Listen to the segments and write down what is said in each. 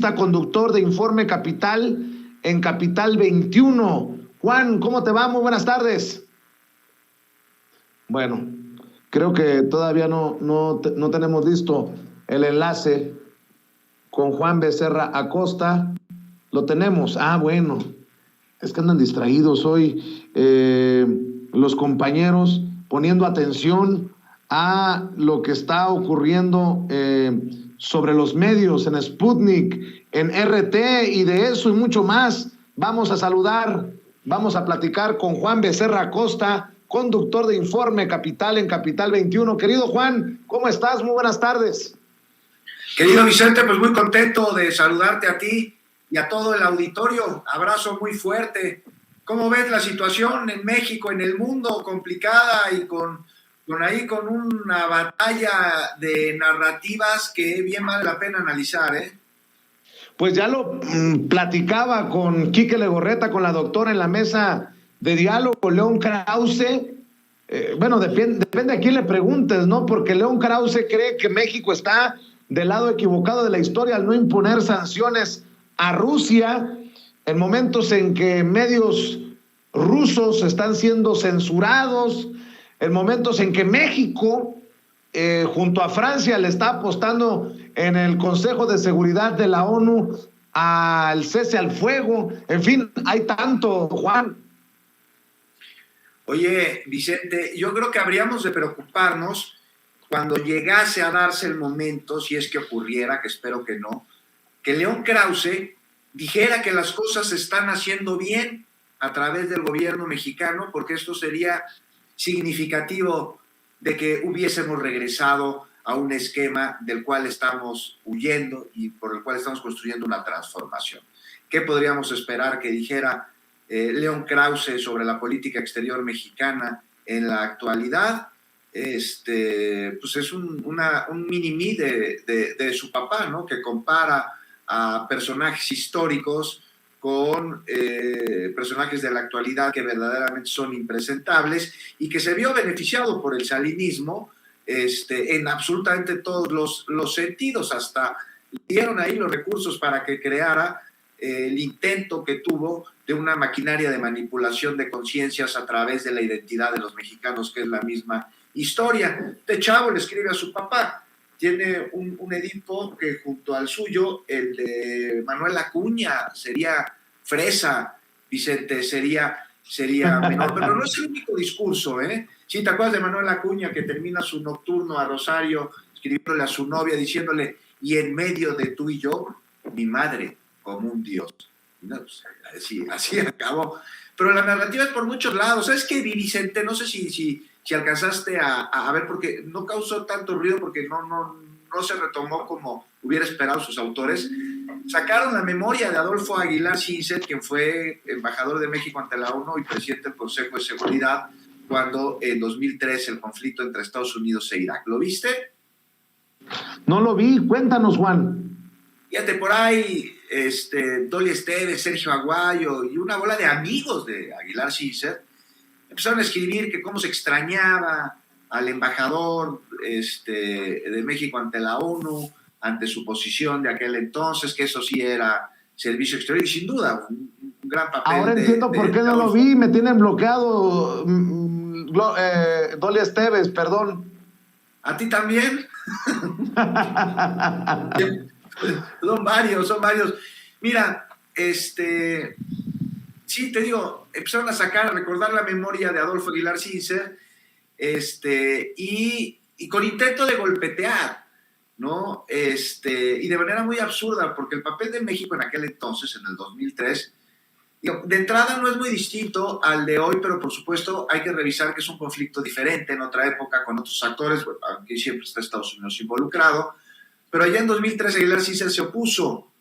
conductor de Informe Capital en Capital 21. Juan, ¿cómo te va? Muy buenas tardes. Bueno, creo que todavía no tenemos listo el enlace con Juan Becerra Acosta. Lo tenemos. Bueno, es que andan distraídos hoy los compañeros poniendo atención a lo que está ocurriendo sobre los medios, en Sputnik, en RT, y de eso y mucho más vamos a saludar, vamos a platicar con Juan Becerra Acosta, conductor de Informe Capital en Capital 21. Querido Juan, ¿cómo estás? Muy buenas tardes. Querido Vicente, pues muy contento de saludarte a ti y a todo el auditorio. Abrazo muy fuerte. ¿Cómo ves la situación en México, en el mundo, complicada y con una batalla de narrativas que bien vale la pena analizar, Pues ya lo platicaba con Quique Legorreta, con la doctora en la mesa de diálogo, León Krause. Depende a quién le preguntes, ¿no? Porque León Krause cree que México está del lado equivocado de la historia al no imponer sanciones a Rusia en momentos en que medios rusos están siendo censurados, en momentos en que México, junto a Francia, le está apostando en el Consejo de Seguridad de la ONU al cese al fuego. En fin, hay tanto, Juan. Oye, Vicente, yo creo que habríamos de preocuparnos cuando llegase a darse el momento, si es que ocurriera, que espero que no, que León Krause dijera que las cosas se están haciendo bien a través del gobierno mexicano, porque esto sería significativo de que hubiésemos regresado a un esquema del cual estamos huyendo y por el cual estamos construyendo una transformación. ¿Qué podríamos esperar que dijera León Krause sobre la política exterior mexicana en la actualidad? Pues es un mini-me de su papá, ¿no? Que compara a personajes históricos con personajes de la actualidad que verdaderamente son impresentables y que se vio beneficiado por el salinismo en absolutamente todos los sentidos. Hasta dieron ahí los recursos para que creara el intento que tuvo de una maquinaria de manipulación de conciencias a través de la identidad de los mexicanos, que es la misma historia. De chavo le escribe a su papá. Tiene un Edipo que junto al suyo, el de Manuel Acuña, sería fresa, Vicente, sería menor, pero no es el único discurso, Sí, ¿te acuerdas de Manuel Acuña que termina su nocturno a Rosario escribiéndole a su novia, diciéndole, y en medio de tú y yo, mi madre, como un dios? No, pues, así acabó. Pero la narrativa es por muchos lados. ¿Sabes qué, Vicente? No sé si alcanzaste a ver, porque no causó tanto ruido, porque no se retomó como hubiera esperado sus autores. Sacaron la memoria de Adolfo Aguilar Sinset, quien fue embajador de México ante la ONU y presidente del Consejo de Seguridad cuando en 2003 el conflicto entre Estados Unidos e Irak. ¿Lo viste? No lo vi, cuéntanos, Juan. Fíjate, por ahí Dolly Esteves, Sergio Aguayo y una bola de amigos de Aguilar Sinset empezaron a escribir que cómo se extrañaba al embajador de México ante la ONU, ante su posición de aquel entonces, que eso sí era servicio exterior y sin duda un gran papel. Ahora entiendo por qué no lo vi, me tienen bloqueado Dolly Esteves, perdón. ¿A ti también? Son varios. Mira, sí, te digo, empezaron a recordar la memoria de Adolfo Aguilar Sinset, y con intento de golpetear, ¿no? Y de manera muy absurda, porque el papel de México en aquel entonces, en el 2003, de entrada no es muy distinto al de hoy, pero por supuesto hay que revisar que es un conflicto diferente en otra época, con otros actores, aunque siempre está Estados Unidos involucrado, pero allá en 2013 Aguilar Sinset se opuso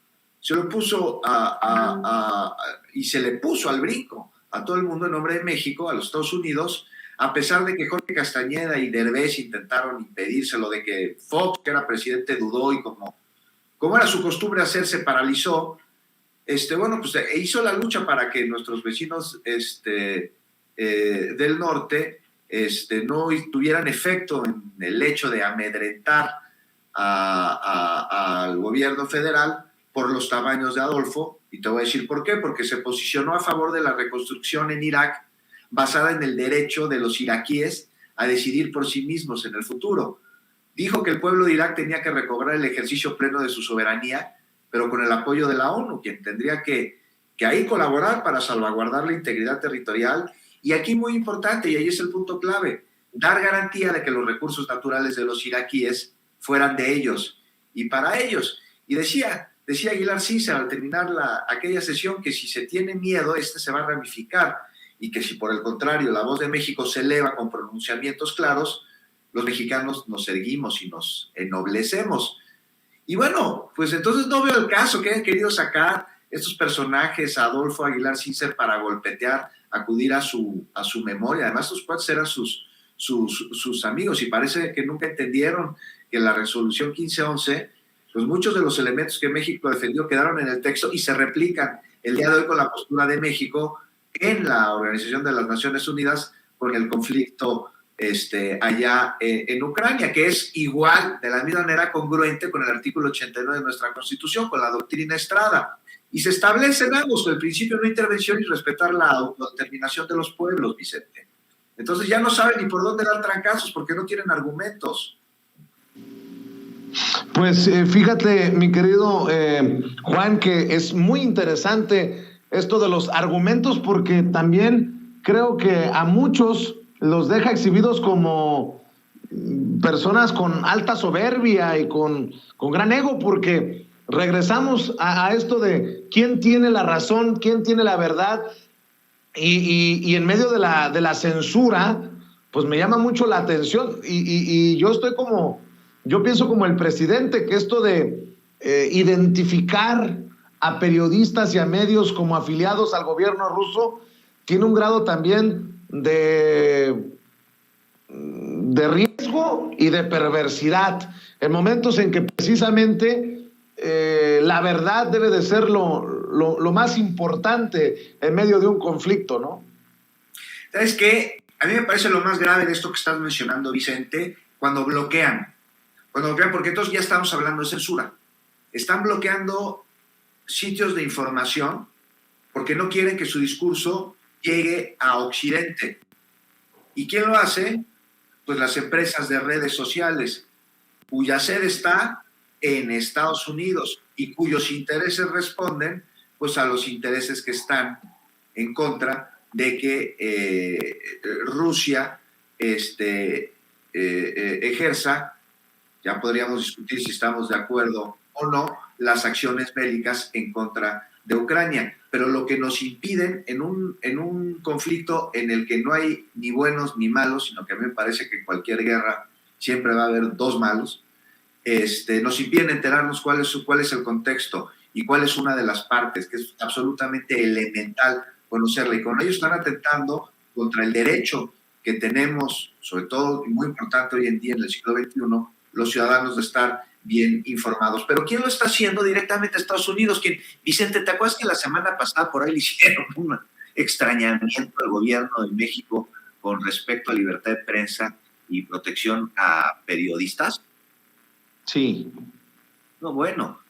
y se le puso al brinco a todo el mundo en nombre de México, a los Estados Unidos, a pesar de que Jorge Castañeda y Derbez intentaron impedírselo, de que Fox, que era presidente, dudó y como era su costumbre hacer, se paralizó. Pues hizo la lucha para que nuestros vecinos del norte no tuvieran efecto en el hecho de amedrentar al gobierno federal por los tamaños de Adolfo, y te voy a decir por qué, porque se posicionó a favor de la reconstrucción en Irak basada en el derecho de los iraquíes a decidir por sí mismos en el futuro. Dijo que el pueblo de Irak tenía que recobrar el ejercicio pleno de su soberanía, pero con el apoyo de la ONU, quien tendría que ahí colaborar para salvaguardar la integridad territorial. Y aquí muy importante, y ahí es el punto clave, dar garantía de que los recursos naturales de los iraquíes fueran de ellos y para ellos. Y decía Aguilar Cícer al terminar aquella sesión que si se tiene miedo, se va a ramificar, y que si por el contrario la voz de México se eleva con pronunciamientos claros, los mexicanos nos erguimos y nos ennoblecemos. Y bueno, pues entonces no veo el caso que hayan querido sacar estos personajes, a Adolfo Aguilar Cícer, para golpetear, acudir a su memoria. Además, estos cuates eran sus amigos, y parece que nunca entendieron que la resolución 1511, pues muchos de los elementos que México defendió quedaron en el texto y se replican el día de hoy con la postura de México en la Organización de las Naciones Unidas con el conflicto allá en Ucrania, que es igual, de la misma manera, congruente con el artículo 89 de nuestra Constitución, con la doctrina Estrada. Y se establecen ambos, el principio de no intervención y respetar la autodeterminación de los pueblos, Vicente. Entonces ya no saben ni por dónde dar trancazos porque no tienen argumentos. Pues fíjate, mi querido Juan, que es muy interesante esto de los argumentos, porque también creo que a muchos los deja exhibidos como personas con alta soberbia y con gran ego, porque regresamos a esto de quién tiene la razón, quién tiene la verdad, y en medio de la censura, pues me llama mucho la atención, y yo pienso como el presidente, que esto de identificar a periodistas y a medios como afiliados al gobierno ruso tiene un grado también de riesgo y de perversidad, en momentos en que precisamente la verdad debe de ser lo más importante en medio de un conflicto, ¿no? ¿Sabes qué? A mí me parece lo más grave de esto que estás mencionando, Vicente, cuando bloquean, porque entonces ya estamos hablando de censura. Están bloqueando sitios de información porque no quieren que su discurso llegue a Occidente. ¿Y quién lo hace? Pues las empresas de redes sociales, cuya sede está en Estados Unidos y cuyos intereses responden pues a los intereses que están en contra de que Rusia ejerza, ya podríamos discutir si estamos de acuerdo o no, las acciones bélicas en contra de Ucrania. Pero lo que nos impiden en un conflicto en el que no hay ni buenos ni malos, sino que a mí me parece que en cualquier guerra siempre va a haber dos malos, nos impiden enterarnos cuál es el contexto y cuál es una de las partes, que es absolutamente elemental conocerla. Y con ello están atentando contra el derecho que tenemos, sobre todo y muy importante hoy en día en el siglo XXI, los ciudadanos, de estar bien informados. Pero ¿quién lo está haciendo? Directamente Estados Unidos. Vicente, ¿te acuerdas que la semana pasada por ahí le hicieron un extrañamiento al gobierno de México con respecto a libertad de prensa y protección a periodistas? Sí. No, bueno,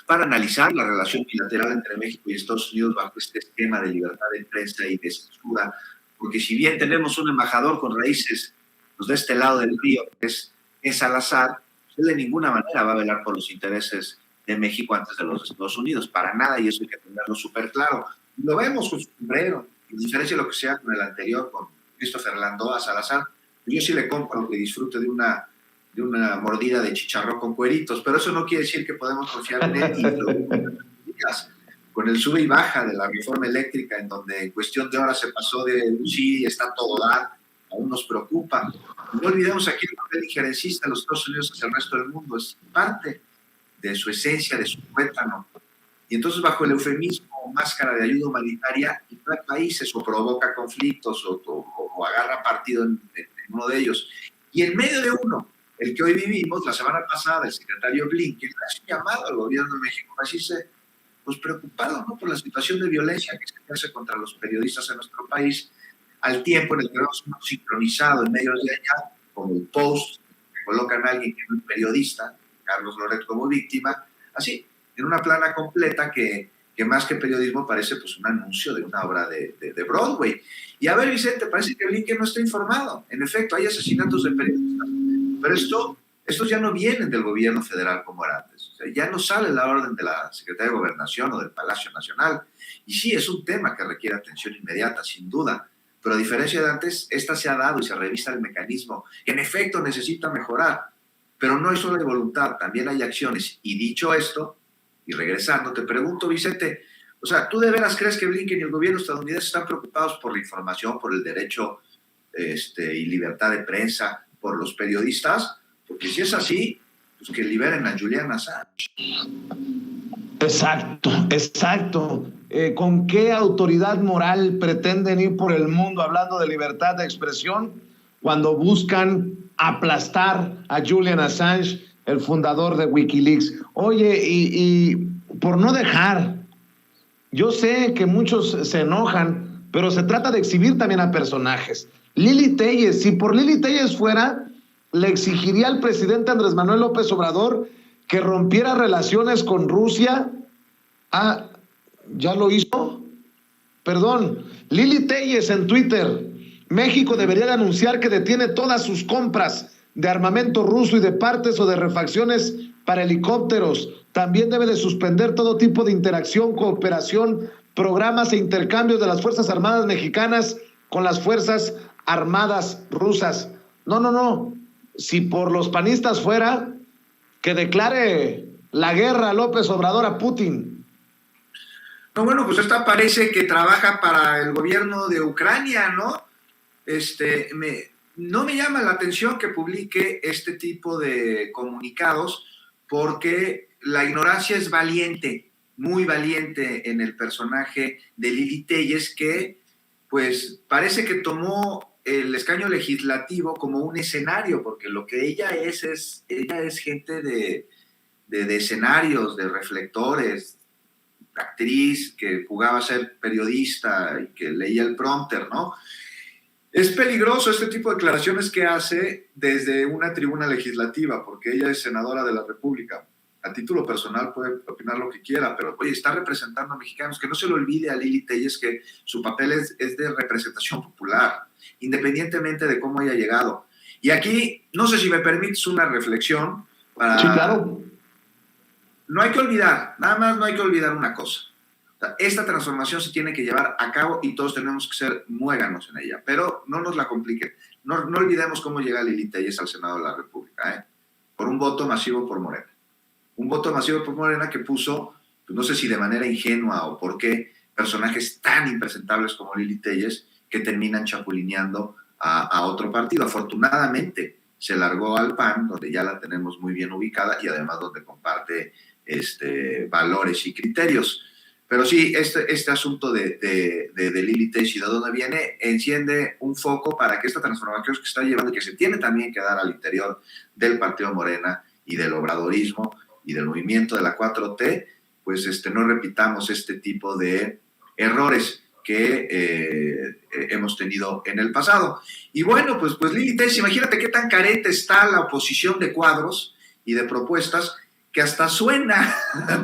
para analizar la relación bilateral entre México y Estados Unidos bajo este esquema de libertad de prensa y de censura, porque si bien tenemos un embajador con raíces pues, de este lado del río, que es Salazar, él de ninguna manera va a velar por los intereses de México antes de los Estados Unidos, para nada, y eso hay que tenerlo súper claro. Lo vemos con su sombrero, en diferencia de lo que sea con el anterior, con Christopher Landó a Salazar. Yo sí le compro que disfrute de una mordida de chicharrón con cueritos, pero eso no quiere decir que podemos confiar en él. Con el sube y baja de la reforma eléctrica, en donde en cuestión de horas se pasó de sí, está todo dar, aún nos preocupa. No olvidemos aquí el papel injerencista de los Estados Unidos hacia el resto del mundo, es parte de su esencia, de su tuétano. Y entonces, bajo el eufemismo máscara de ayuda humanitaria, invade países o provoca conflictos o agarra partido en uno de ellos. Y en medio de uno, el que hoy vivimos, la semana pasada, el secretario Blinken hace un llamado al gobierno de México, así pues preocupado, ¿no?, por la situación de violencia que se ejerce contra los periodistas en nuestro país, al tiempo en el que vemos sincronizado en medios de allá, como el Post, que colocan a alguien que no es periodista, Carlos Loret como víctima, así, en una plana completa que más que periodismo parece pues un anuncio de una obra de Broadway. Y a ver, Vicente, parece que Blinken no está informado. En efecto, hay asesinatos de periodistas, pero estos ya no vienen del gobierno federal como era antes. O sea, ya no sale la orden de la Secretaría de Gobernación o del Palacio Nacional. Y sí, es un tema que requiere atención inmediata, sin duda, pero a diferencia de antes, esta se ha dado y se revisa el mecanismo. En efecto, necesita mejorar, pero no es solo de voluntad, también hay acciones. Y dicho esto, y regresando, te pregunto, Vicente, o sea, ¿tú de veras crees que Blinken y el gobierno estadounidense están preocupados por la información, por el derecho y libertad de prensa, por los periodistas? Porque si es así, pues que liberen a Julian Assange. Exacto. ¿Con qué autoridad moral pretenden ir por el mundo hablando de libertad de expresión cuando buscan aplastar a Julian Assange, el fundador de Wikileaks? Oye, y por no dejar, yo sé que muchos se enojan, pero se trata de exhibir también a personajes. Lili Téllez, si por Lili Téllez fuera, le exigiría al presidente Andrés Manuel López Obrador que rompiera relaciones con Rusia. Ah, ¿ya lo hizo? Perdón, Lili Téllez en Twitter. México debería de anunciar que detiene todas sus compras de armamento ruso y de partes o de refacciones para helicópteros. También debe de suspender todo tipo de interacción, cooperación, programas e intercambios de las Fuerzas Armadas mexicanas con las Fuerzas Armadas rusas. No. Si por los panistas fuera, que declare la guerra a López Obrador a Putin. No, bueno, pues esta parece que trabaja para el gobierno de Ucrania, ¿no? No me llama la atención que publique este tipo de comunicados porque la ignorancia es valiente, muy valiente en el personaje de Lili Téllez, que pues parece que tomó el escaño legislativo como un escenario, porque lo que ella es gente de escenarios, de reflectores, actriz que jugaba a ser periodista y que leía el prompter, ¿no? Es peligroso este tipo de declaraciones que hace desde una tribuna legislativa, porque ella es senadora de la República. A título personal puede opinar lo que quiera, pero oye, está representando a mexicanos. Que no se le olvide a Lili Téllez que su papel es de representación popular, independientemente de cómo haya llegado. Y aquí, no sé si me permites una reflexión. Sí, claro. No hay que olvidar, nada más no hay que olvidar una cosa. O sea, esta transformación se tiene que llevar a cabo y todos tenemos que ser muéganos en ella, pero no nos la compliquen. No olvidemos cómo llega Lili Téllez al Senado de la República, por un voto masivo por Morena. Un voto masivo por Morena que puso, pues no sé si de manera ingenua o por qué, personajes tan impresentables como Lili Téllez que terminan chapulineando a otro partido. Afortunadamente se largó al PAN, donde ya la tenemos muy bien ubicada y además donde comparte valores y criterios. Pero sí, este asunto de Lili Téllez y de dónde viene, enciende un foco para que esta transformación que está llevando y que se tiene también que dar al interior del partido Morena y del obradorismo y del movimiento de la 4T, pues no repitamos este tipo de errores que hemos tenido en el pasado. Y bueno, pues Lili Téllez, imagínate qué tan carente está la oposición de cuadros y de propuestas que hasta suena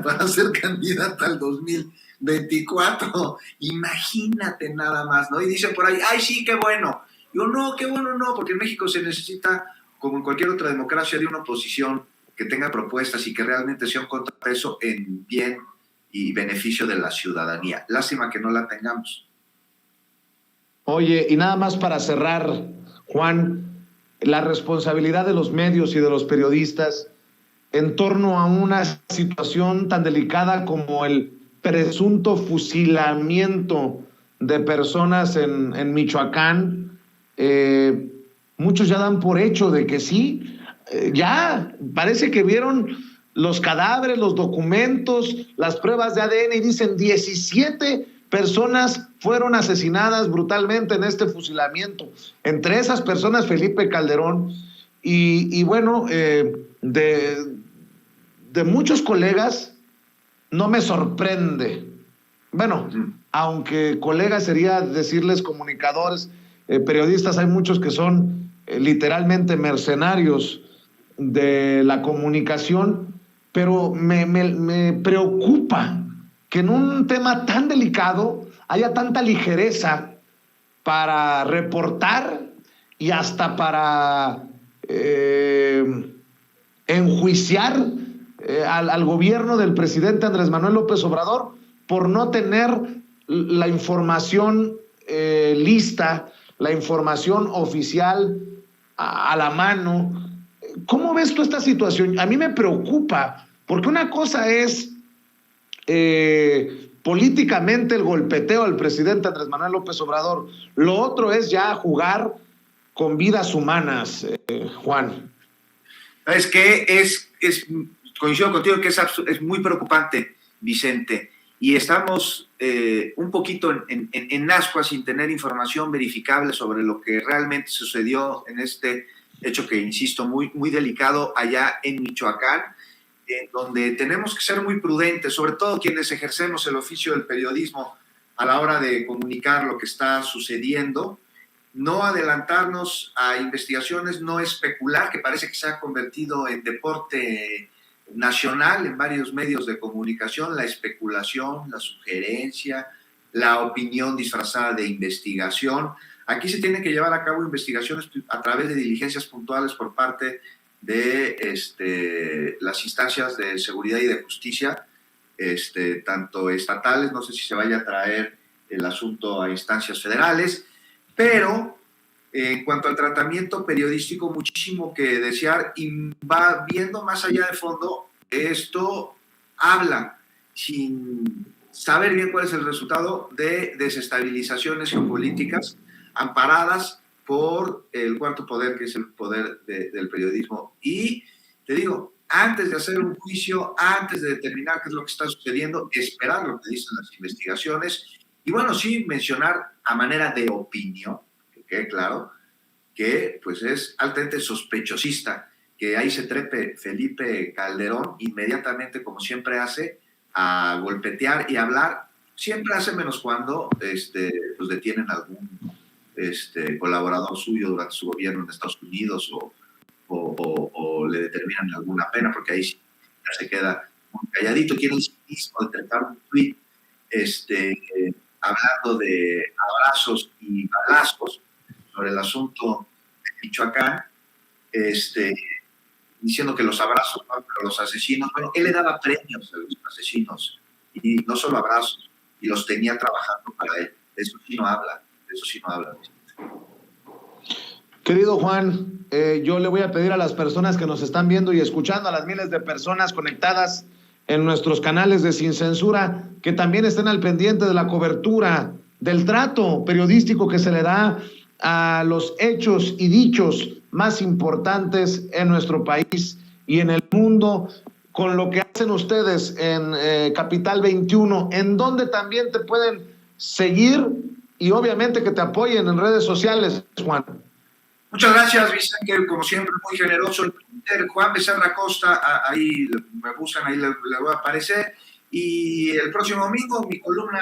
para ser candidata al 2024. Imagínate nada más, ¿no? Y dicen por ahí, ¡ay, sí, qué bueno! Yo, no, qué bueno no, porque en México se necesita, como en cualquier otra democracia, de una oposición que tenga propuestas y que realmente sea un contrapeso en bien y beneficio de la ciudadanía. Lástima que no la tengamos. Oye, y nada más para cerrar, Juan, la responsabilidad de los medios y de los periodistas en torno a una situación tan delicada como el presunto fusilamiento de personas en Michoacán. Muchos ya dan por hecho de que sí, ya parece que vieron los cadáveres, los documentos, las pruebas de ADN y dicen 17 personas fueron asesinadas brutalmente en este fusilamiento. Entre esas personas, Felipe Calderón. Y bueno, de muchos colegas no me sorprende. Bueno, aunque colegas sería decirles comunicadores, periodistas, hay muchos que son literalmente mercenarios de la comunicación, pero me preocupa que en un tema tan delicado haya tanta ligereza para reportar y hasta para enjuiciar al gobierno del presidente Andrés Manuel López Obrador por no tener la información lista, la información oficial a la mano. ¿Cómo ves tú esta situación? A mí me preocupa, porque una cosa es políticamente el golpeteo al presidente Andrés Manuel López Obrador, lo otro es ya jugar con vidas humanas, Juan. Es que coincido contigo que es muy preocupante, Vicente, y estamos un poquito en ascuas sin tener información verificable sobre lo que realmente sucedió en este hecho que, insisto, muy, muy delicado allá en Michoacán, donde tenemos que ser muy prudentes, sobre todo quienes ejercemos el oficio del periodismo a la hora de comunicar lo que está sucediendo, no adelantarnos a investigaciones, no especular, que parece que se ha convertido en deporte nacional en varios medios de comunicación, la especulación, la sugerencia, la opinión disfrazada de investigación. Aquí se tienen que llevar a cabo investigaciones a través de diligencias puntuales por parte de las instancias de seguridad y de justicia, tanto estatales, no sé si se vaya a traer el asunto a instancias federales, pero en cuanto al tratamiento periodístico, muchísimo que desear, y va viendo más allá de fondo, esto habla, sin saber bien cuál es el resultado, de desestabilizaciones geopolíticas amparadas por el cuarto poder, que es el poder del periodismo. Y te digo, antes de hacer un juicio, antes de determinar qué es lo que está sucediendo, esperar lo que dicen las investigaciones, y bueno, sí mencionar a manera de opinión, que quede claro, que pues es altamente sospechosista que ahí se trepe Felipe Calderón inmediatamente, como siempre hace, a golpetear y hablar. Siempre hace, menos cuando pues detienen algún colaborador suyo durante su gobierno en Estados Unidos o le determinan alguna pena, porque ahí sí ya se queda muy calladito. Tiene el cinismo de trepar un tweet hablando de abrazos y balazos sobre el asunto de Michoacán, diciendo que los abrazos, ¿no? Pero los asesinos, bueno, él le daba premios a los asesinos, y no solo abrazos, y los tenía trabajando para él. De eso sí no habla, de eso sí no habla. Querido Juan, yo le voy a pedir a las personas que nos están viendo y escuchando, a las miles de personas conectadas en nuestros canales de Sin Censura, que también estén al pendiente de la cobertura, del trato periodístico que se le da a los hechos y dichos más importantes en nuestro país y en el mundo, con lo que hacen ustedes en Capital 21, en donde también te pueden seguir y obviamente que te apoyen en redes sociales, Juan. Muchas gracias, Vicente, como siempre, muy generoso. El Twitter, Juan Becerra Costa, ahí me buscan, ahí le voy a aparecer. Y el próximo domingo, mi columna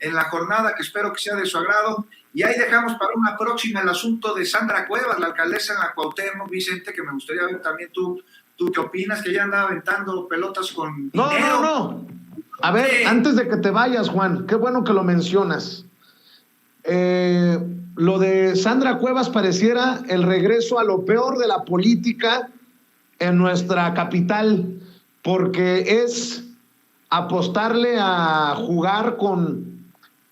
en La Jornada, que espero que sea de su agrado. Y ahí dejamos para una próxima el asunto de Sandra Cuevas, la alcaldesa en la Cuauhtémoc, Vicente, que me gustaría ver también tú qué opinas, que ya andaba aventando pelotas con dinero. No. A ver, antes de que te vayas, Juan, qué bueno que lo mencionas. Lo de Sandra Cuevas pareciera el regreso a lo peor de la política en nuestra capital, porque es apostarle a jugar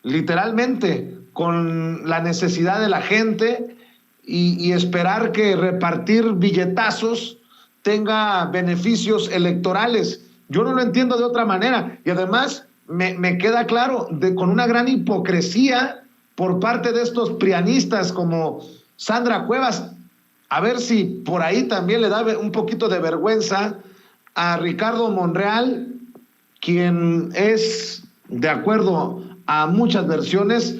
literalmente, con la necesidad de la gente y esperar que repartir billetazos tenga beneficios electorales. Yo no lo entiendo de otra manera, y además me queda claro, con una gran hipocresía por parte de estos prianistas como Sandra Cuevas. A ver si por ahí también le da un poquito de vergüenza a Ricardo Monreal, quien es, de acuerdo a muchas versiones,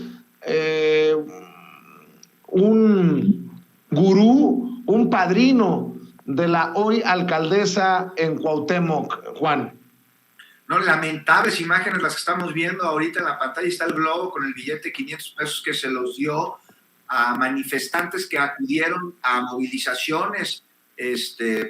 un gurú, un padrino de la hoy alcaldesa en Cuauhtémoc, Juan. No, lamentables imágenes las que estamos viendo ahorita en la pantalla. Está el globo con el billete de 500 pesos que se los dio a manifestantes que acudieron a movilizaciones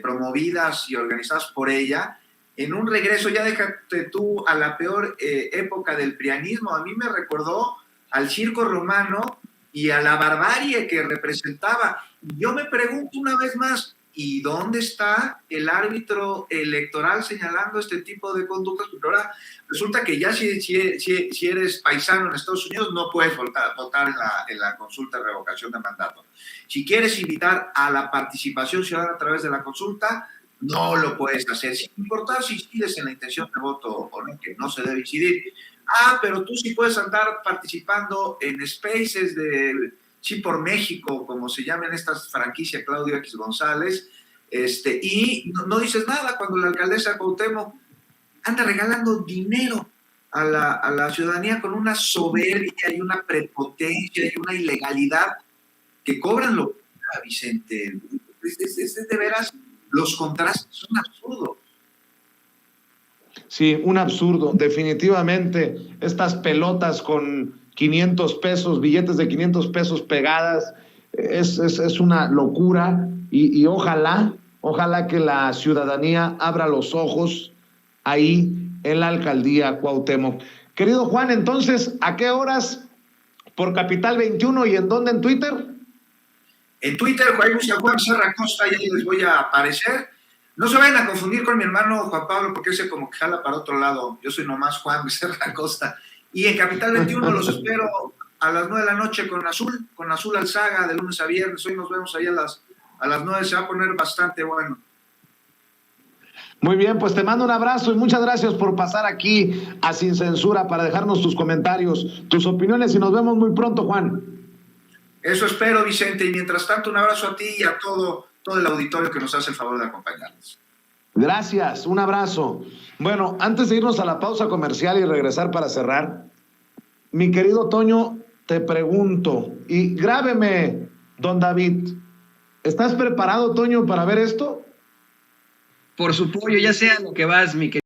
promovidas y organizadas por ella, en un regreso, ya déjate tú a la peor época del prianismo, a mí me recordó al circo romano y a la barbarie que representaba. Yo me pregunto una vez más, ¿y dónde está el árbitro electoral señalando este tipo de conductas? Porque ahora resulta que ya si eres paisano en Estados Unidos no puedes votar en la consulta de revocación de mandato. Si quieres invitar a la participación ciudadana a través de la consulta, no lo puedes hacer, sin importar si incides en la intención de voto o no, que no se debe incidir. Pero tú sí puedes andar participando en spaces de Sí por México, como se llaman estas franquicias Claudio X González, y no dices nada cuando la alcaldesa Cuauhtémoc anda regalando dinero a la ciudadanía con una soberbia y una prepotencia y una ilegalidad que cobran lo que Vicente. Es de veras, los contrastes son absurdos. Sí, un absurdo, definitivamente. Estas pelotas con 500 pesos, billetes de 500 pesos pegadas, es una locura y ojalá que la ciudadanía abra los ojos ahí en la alcaldía Cuauhtémoc. Querido Juan, entonces, ¿a qué horas por Capital 21 y en dónde en Twitter? En Twitter, Juan Serra Costa, y ahí les voy a aparecer. No se vayan a confundir con mi hermano Juan Pablo, porque ese como que jala para otro lado. Yo soy nomás Juan Serra Costa. Y en Capital 21 los espero a las 9 de la noche con Azul Alzaga, de lunes a viernes. Hoy nos vemos ahí a las 9, se va a poner bastante bueno. Muy bien, pues te mando un abrazo y muchas gracias por pasar aquí a Sin Censura para dejarnos tus comentarios, tus opiniones y nos vemos muy pronto, Juan. Eso espero, Vicente, y mientras tanto un abrazo a ti y a todo el auditorio que nos hace el favor de acompañarnos. Gracias, un abrazo. Bueno, antes de irnos a la pausa comercial y regresar para cerrar, mi querido Toño, te pregunto, y grábeme, don David, ¿estás preparado, Toño, para ver esto? Por su pollo, ya sea lo que vas, mi querido.